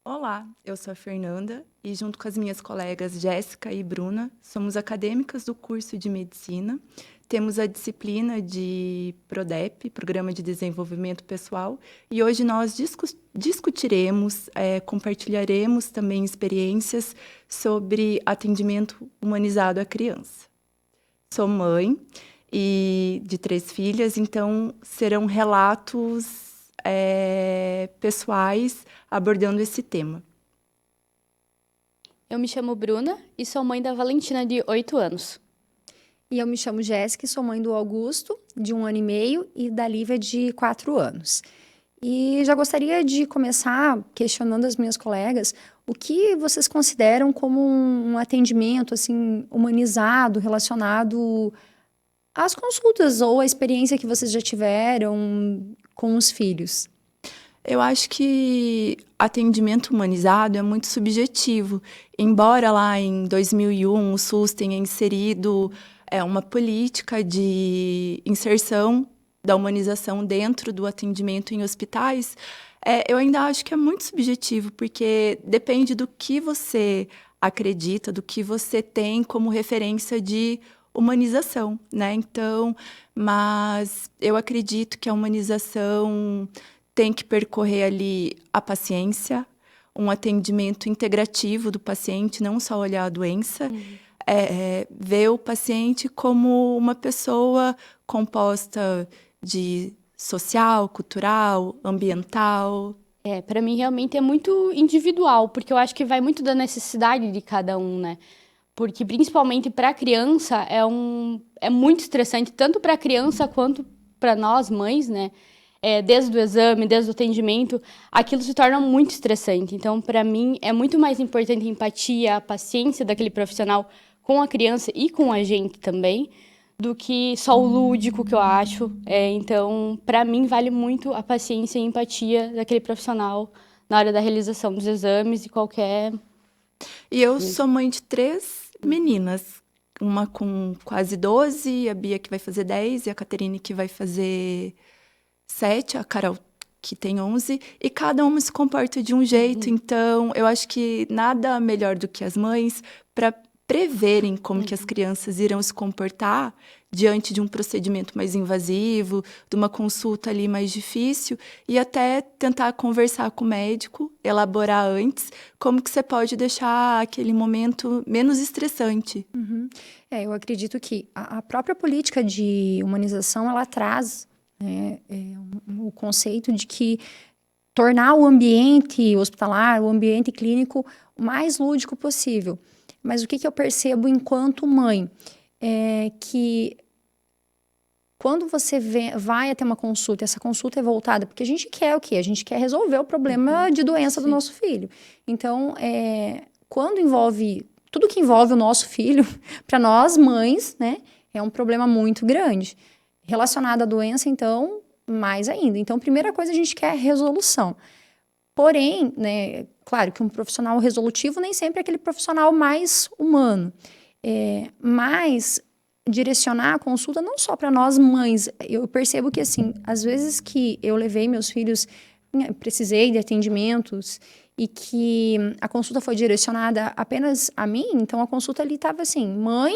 Olá, eu sou a Fernanda e junto com as minhas colegas Jéssica e Bruna, somos acadêmicas do curso de Medicina. Temos a disciplina de PRODEP, Programa de Desenvolvimento Pessoal, e hoje nós discutiremos, compartilharemos também experiências sobre atendimento humanizado à criança. Sou mãe e de 3 filhas, então serão relatos pessoais abordando esse tema. Eu me chamo Bruna e sou mãe da Valentina, de 8 anos. E eu me chamo Jéssica e sou mãe do Augusto, de 1 ano e meio, e da Lívia, de 4 anos. E já gostaria de começar questionando as minhas colegas o que vocês consideram como um atendimento assim, humanizado, relacionado às consultas ou à experiência que vocês já tiveram com os filhos. Eu acho que atendimento humanizado é muito subjetivo. Embora lá em 2001 o SUS tenha inserido uma política de inserção da humanização dentro do atendimento em hospitais, eu ainda acho que é muito subjetivo, porque depende do que você acredita, do que você tem como referência de humanização, né? Então, mas eu acredito que a humanização tem que percorrer ali a paciência, um atendimento integrativo do paciente, não só olhar a doença, ver o paciente como uma pessoa composta de social, cultural, ambiental. Para mim realmente é muito individual, porque eu acho que vai muito da necessidade de cada um, né? Porque principalmente para a criança é muito estressante, tanto para a criança quanto para nós mães, né? Desde o exame, desde o atendimento, aquilo se torna muito estressante. Então, para mim, é muito mais importante a empatia, a paciência daquele profissional com a criança e com a gente também, do que só o lúdico, que eu acho. Então, para mim, vale muito a paciência e a empatia daquele profissional na hora da realização dos exames e qualquer... E eu sou mãe de 3 meninas, uma com quase 12, a Bia que vai fazer 10 e a Caterine que vai fazer 7, a Carol que tem 11, e cada uma se comporta de um jeito. Então, eu acho que nada melhor do que as mães para preverem como que as crianças irão se comportar diante de um procedimento mais invasivo, de uma consulta ali mais difícil, e até tentar conversar com o médico, elaborar antes como que você pode deixar aquele momento menos estressante. Uhum. Eu acredito que a própria política de humanização, ela traz o conceito de que tornar o ambiente hospitalar, o ambiente clínico, o mais lúdico possível. Mas o que eu percebo enquanto mãe é que quando você vai até uma consulta, essa consulta é voltada, porque a gente quer o quê? A gente quer resolver o problema de doença do nosso filho. Então, quando envolve, tudo que envolve o nosso filho, para nós mães, né, é um problema muito grande. Relacionado à doença, então, mais ainda. Então, primeira coisa, a gente quer resolução. Porém, né, claro que um profissional resolutivo nem sempre é aquele profissional mais humano. Mas direcionar a consulta não só para nós mães. Eu percebo que, assim, às vezes que eu levei meus filhos, precisei de atendimentos e que a consulta foi direcionada apenas a mim, então a consulta ali estava assim, mãe,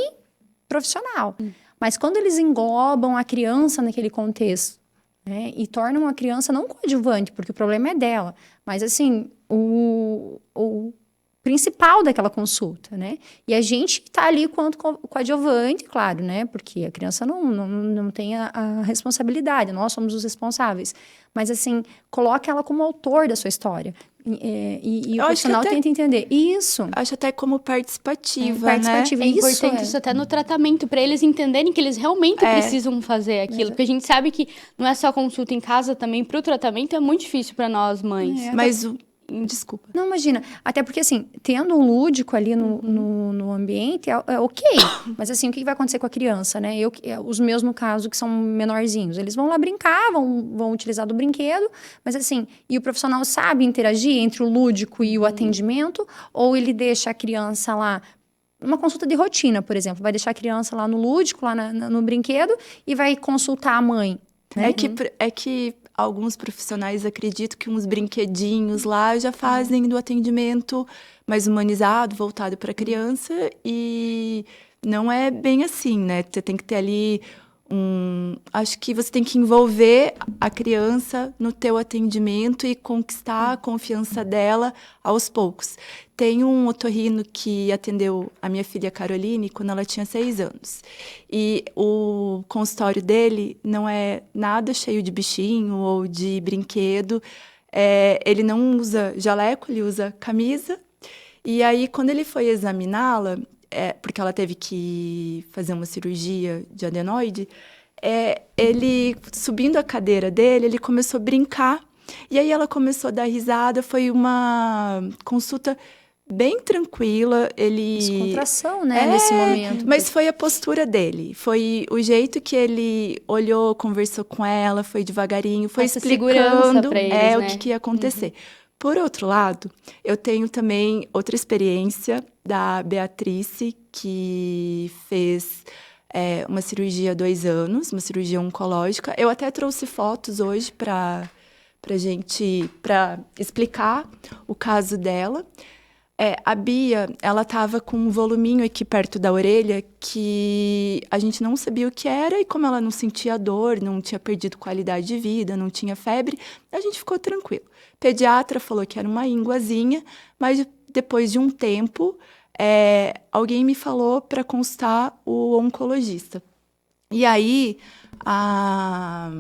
profissional. Mas quando eles englobam a criança naquele contexto, né, e tornam a criança não coadjuvante, porque o problema é dela, mas assim, o principal daquela consulta, né? E a gente está ali quanto coadjuvante, claro, né? Porque a criança não tem a responsabilidade, nós somos os responsáveis. Mas assim, coloca ela como autor da sua história. E o profissional tenta entender. Isso. Acho até como participativa, participativa. Né? É importante isso até no tratamento, para eles entenderem que eles realmente precisam fazer aquilo. Porque a gente sabe que não é só consulta em casa, também para o tratamento é muito difícil para nós mães. Mas desculpa. Não, imagina. Até porque, assim, tendo um lúdico ali no ambiente, é ok. Mas, assim, o que vai acontecer com a criança, né? Os meus, no caso, que são menorzinhos, eles vão lá brincar, vão utilizar do brinquedo, mas, assim, e o profissional sabe interagir entre o lúdico e o atendimento, ou ele deixa a criança lá, uma consulta de rotina, por exemplo, vai deixar a criança lá no lúdico, lá no brinquedo, e vai consultar a mãe. Né? É que alguns profissionais acreditam que uns brinquedinhos lá já fazem do atendimento mais humanizado, voltado para a criança, e não é bem assim, né? Você tem que ter ali acho que você tem que envolver a criança no teu atendimento e conquistar a confiança dela aos poucos. Tem um otorrino que atendeu a minha filha Caroline quando ela tinha 6 anos. E o consultório dele não é nada cheio de bichinho ou de brinquedo. Ele não usa jaleco, ele usa camisa. E aí, quando ele foi examiná-la, porque ela teve que fazer uma cirurgia de adenoide, ele, subindo a cadeira dele, ele começou a brincar. E aí ela começou a dar risada. Foi uma consulta bem tranquila. Descontração, né, nesse momento. Mas foi a postura dele. Foi o jeito que ele olhou, conversou com ela, foi devagarinho, foi Essa explicando segurança pra eles, né? o que ia acontecer. Por outro lado, eu tenho também outra experiência da Beatrice, que fez uma cirurgia há 2 anos, uma cirurgia oncológica. Eu até trouxe fotos hoje para explicar o caso dela. A Bia, ela estava com um voluminho aqui perto da orelha que a gente não sabia o que era, e como ela não sentia dor, não tinha perdido qualidade de vida, não tinha febre, a gente ficou tranquilo. O pediatra falou que era uma ínguazinha, mas depois de um tempo, alguém me falou para consultar o oncologista. E aí, a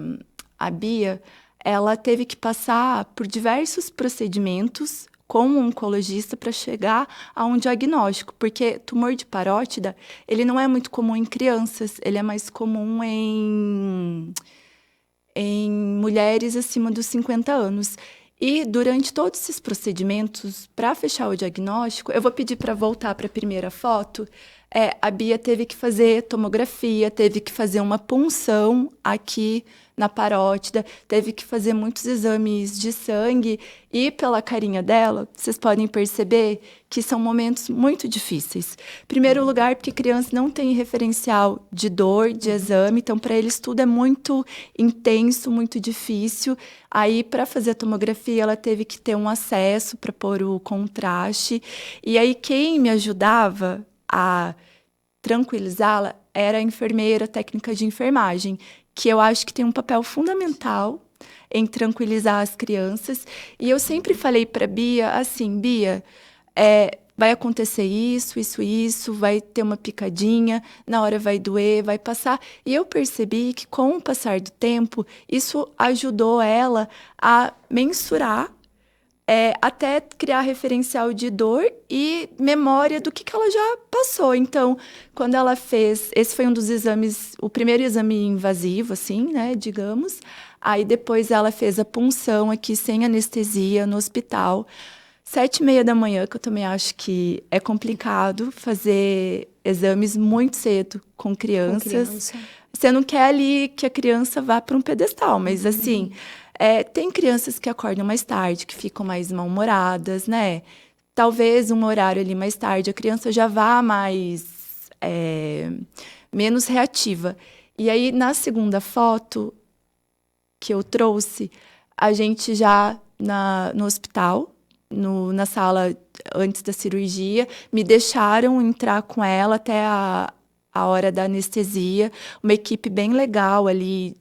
Bia, ela teve que passar por diversos procedimentos com um oncologista para chegar a um diagnóstico, porque tumor de parótida, ele não é muito comum em crianças, ele é mais comum em mulheres acima dos 50 anos. E durante todos esses procedimentos, para fechar o diagnóstico, eu vou pedir para voltar para a primeira foto. A Bia teve que fazer tomografia, teve que fazer uma punção aqui na parótida, teve que fazer muitos exames de sangue, e pela carinha dela, vocês podem perceber que são momentos muito difíceis. Primeiro lugar, porque criança não tem referencial de dor, de exame, então para eles tudo é muito intenso, muito difícil. Aí, para fazer a tomografia, ela teve que ter um acesso para pôr o contraste, e aí quem me ajudava a tranquilizá-la era a enfermeira, técnica de enfermagem, que eu acho que tem um papel fundamental em tranquilizar as crianças. E eu sempre falei para Bia assim, Bia, vai acontecer isso, vai ter uma picadinha, na hora vai doer, vai passar. E eu percebi que com o passar do tempo, isso ajudou ela a mensurar, até criar referencial de dor e memória do que ela já passou. Então, quando ela fez... Esse foi um dos exames, o primeiro exame invasivo, assim, né, digamos. Aí, depois, ela fez a punção aqui, sem anestesia, no hospital. 7h30 da manhã, que eu também acho que é complicado fazer exames muito cedo com crianças. Você não quer ali que a criança vá para um pedestal, mas, assim... tem crianças que acordam mais tarde, que ficam mais mal-humoradas, né? Talvez um horário ali mais tarde, a criança já vá menos reativa. E aí, na segunda foto que eu trouxe, a gente já no hospital, na sala antes da cirurgia, me deixaram entrar com ela até a hora da anestesia, uma equipe bem legal ali,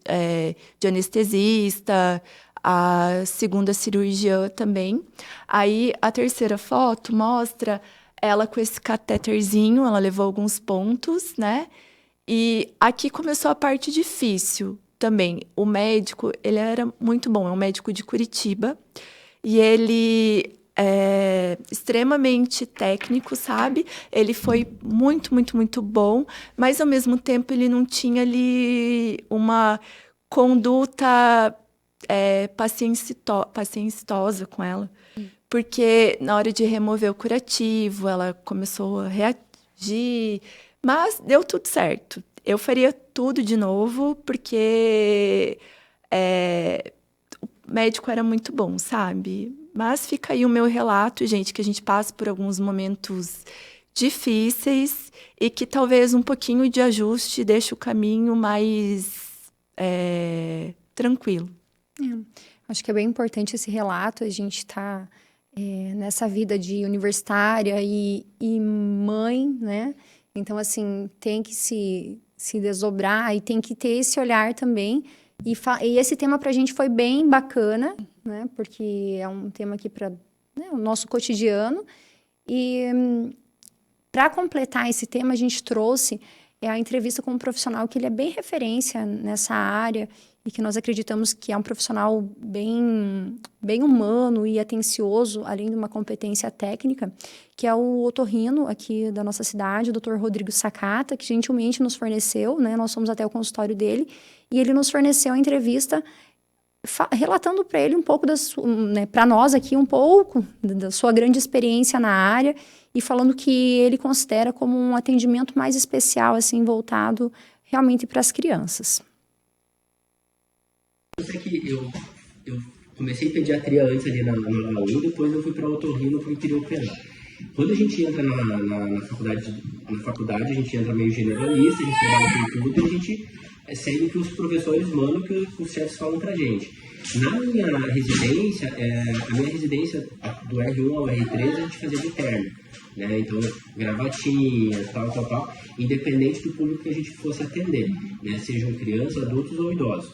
de anestesista, a segunda cirurgiã também. Aí, a terceira foto mostra ela com esse catéterzinho, ela levou alguns pontos, né? E aqui começou a parte difícil também. O médico, ele era muito bom, é um médico de Curitiba, e ele... extremamente técnico, sabe? Ele foi muito, muito, muito bom, mas, ao mesmo tempo, ele não tinha ali uma conduta pacientosa com ela. Porque, na hora de remover o curativo, ela começou a reagir, mas deu tudo certo. Eu faria tudo de novo, porque o médico era muito bom, sabe? Mas fica aí o meu relato, gente, que a gente passa por alguns momentos difíceis e que talvez um pouquinho de ajuste deixe o caminho mais tranquilo. Acho que é bem importante esse relato, a gente tá nessa vida de universitária e mãe, né? Então, assim, tem que se desdobrar e tem que ter esse olhar também. E esse tema pra gente foi bem bacana, né? Porque é um tema aqui para o nosso cotidiano. E para completar esse tema, a gente trouxe a entrevista com um profissional que ele é bem referência nessa área e que nós acreditamos que é um profissional bem humano e atencioso, além de uma competência técnica, que é o otorrino aqui da nossa cidade, o Dr. Rodrigo Sakata, que gentilmente nos forneceu, né? Nós fomos até o consultório dele e ele nos forneceu a entrevista relatando para ele um pouco, para nós aqui, um pouco da sua grande experiência na área e falando que ele considera como um atendimento mais especial, assim, voltado realmente para as crianças. É que eu comecei pediatria antes ali na UAU, depois eu fui para otorrino porque eu queria operar. Quando a gente entra na faculdade, a gente entra meio generalista, a gente trabalha com tudo e a gente segue o que os professores mandam, que os chefes falam pra gente. Na minha residência, do R1 ao R3, a gente fazia de terno, né? Então, gravatinhas, tal, independente do público que a gente fosse atender, né? Sejam crianças, adultos ou idosos.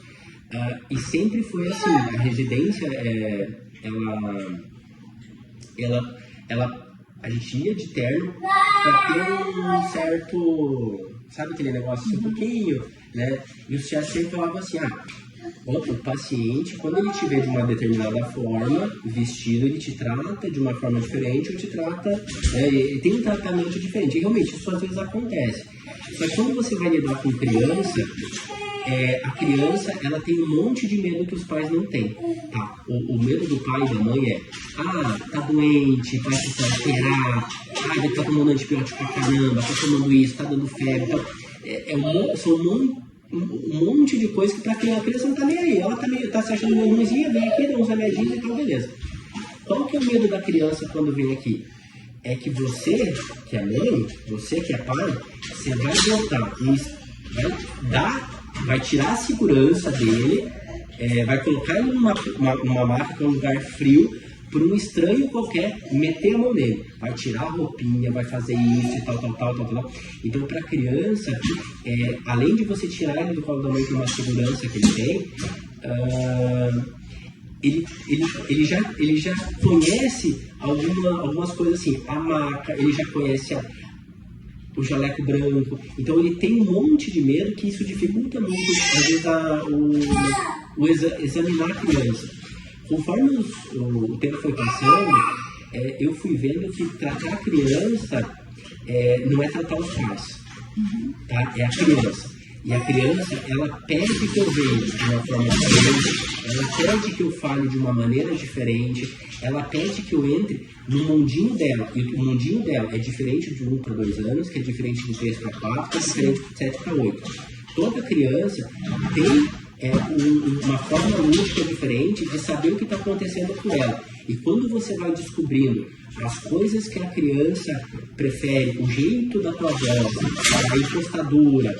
E sempre foi assim, a residência, a gente ia de terno para ter um certo, sabe aquele negócio assim, um pouquinho, né? E os chefes sempre falavam assim, o paciente, quando ele te vê de uma determinada forma, vestido, ele te trata de uma forma diferente ou te trata, ele tem um tratamento diferente. E realmente, isso às vezes acontece. Só que quando você vai lidar com criança, a criança, ela tem um monte de medo que os pais não têm, tá? O medo do pai e da mãe tá doente, vai precisar esperar, ele tá tomando antibiótico pra caramba, tá tomando isso, tá dando febre, são um monte de coisa que pra criança, a criança não tá nem aí, ela tá se achando uma mãezinha, vem aqui, dá uns remedinhos e tal, beleza. Qual que é o medo da criança quando vem aqui? É que você, que é mãe, você que é pai, você vai vai tirar a segurança dele, vai colocar ele numa maca, que é um lugar frio, por um estranho qualquer meter a mão nele. Vai tirar a roupinha, vai fazer isso e tal. Então, para a criança, além de você tirar ele do colo da mãe com uma segurança que ele tem, ele já conhece algumas coisas assim, a maca, ele já conhece o jaleco branco, então ele tem um monte de medo que isso dificulta muito, às vezes, examinar a criança. Conforme o tempo foi passando, eu fui vendo que tratar a criança não é tratar os pais, tá? É a criança. E a criança, ela pede que eu venha de uma forma diferente, ela pede que eu fale de uma maneira diferente, ela pede que eu entre no mundinho dela. E o mundinho dela é diferente de 1 para 2 anos, que é diferente de 3 para 4, que é diferente de 7 para 8. Toda criança tem uma forma lúdica diferente de saber o que está acontecendo com ela. E quando você vai descobrindo as coisas que a criança prefere, o jeito da tua voz, a encostadura,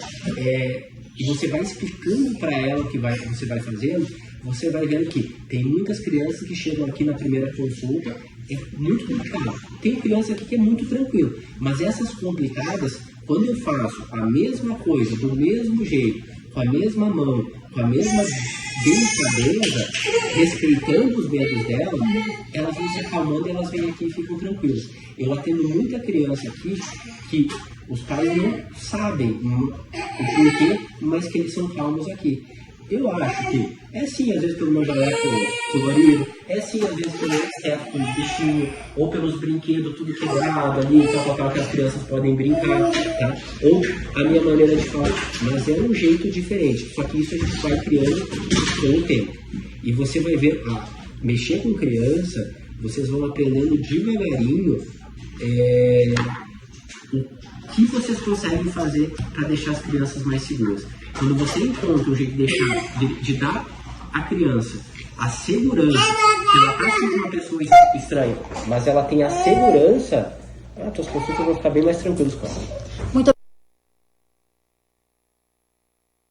e você vai explicando para ela o que você vai fazendo, você vai vendo que tem muitas crianças que chegam aqui na primeira consulta, é muito complicado. Tem criança aqui que é muito tranquilo, mas essas complicadas, quando eu faço a mesma coisa, do mesmo jeito, com a mesma mão, com a mesma delicadeza, respeitando os medos dela, elas vão se acalmando e elas vêm aqui e ficam tranquilas. Eu atendo muita criança aqui que os pais não sabem o porquê, mas que eles são calmos aqui. Eu acho que é sim, às vezes pelo meu jaleco colorido, é sim, às vezes pelo esteto, pelo bichinho, ou pelos brinquedos tudo quebrado ali, tal, que as crianças podem brincar, tá? Ou a minha maneira de falar, mas é um jeito diferente, só que isso a gente vai criando com o tempo. E você vai ver, mexer com criança, vocês vão aprendendo devagarinho o que vocês conseguem fazer para deixar as crianças mais seguras. Quando você encontra um jeito de dar à criança a segurança, que ela está sendo uma pessoa estranha, mas ela tem a segurança, as tuas consultas vão ficar bem mais tranquilas com ela.